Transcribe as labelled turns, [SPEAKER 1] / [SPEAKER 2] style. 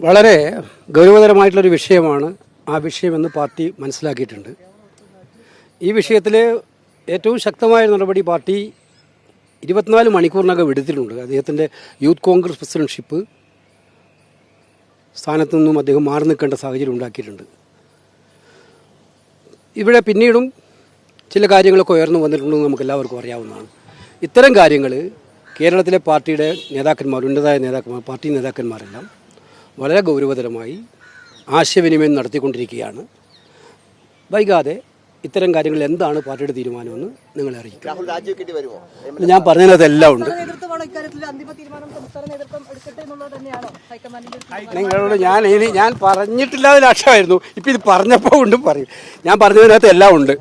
[SPEAKER 1] വളരെ ഗൗരവതരമായിട്ടുള്ളൊരു വിഷയമാണ് ആ വിഷയമെന്ന് പാർട്ടി മനസ്സിലാക്കിയിട്ടുണ്ട്. ഈ വിഷയത്തിൽ ഏറ്റവും ശക്തമായ നടപടി പാർട്ടി 24 മണിക്കൂറിനകം എടുത്തിട്ടുണ്ട്. അദ്ദേഹത്തിൻ്റെ യൂത്ത് കോൺഗ്രസ് പ്രസിഡൻഷിപ്പ് സ്ഥാനത്തു നിന്നും അദ്ദേഹം മാറി നിൽക്കേണ്ട സാഹചര്യം ഉണ്ടാക്കിയിട്ടുണ്ട്. ഇവിടെ പിന്നീടും ചില കാര്യങ്ങളൊക്കെ ഉയർന്നു വന്നിട്ടുണ്ടെന്ന് നമുക്ക് എല്ലാവർക്കും അറിയാവുന്നതാണ്. ഇത്തരം കാര്യങ്ങൾ കേരളത്തിലെ പാർട്ടിയുടെ നേതാക്കന്മാർ, ഉന്നതമായ നേതാക്കന്മാർ, പാർട്ടി നേതാക്കന്മാരെല്ലാം വളരെ ഗൗരവതരമായി ആശയവിനിമയം നടത്തിക്കൊണ്ടിരിക്കുകയാണ്. വൈകാതെ ഇത്തരം കാര്യങ്ങൾ എന്താണ് പാർട്ടിയുടെ തീരുമാനമെന്ന് നിങ്ങളെ അറിയിക്കും. ഞാൻ പറഞ്ഞതിനകത്തെല്ലാം ഉണ്ട്. നിങ്ങളോട് ഞാൻ പറഞ്ഞിട്ടില്ലാതെ ലക്ഷ്യമായിരുന്നു. ഇപ്പം ഇത് പറഞ്ഞപ്പോൾ കൊണ്ടും പറയും. ഞാൻ പറഞ്ഞതിനകത്ത് എല്ലാം ഉണ്ട്.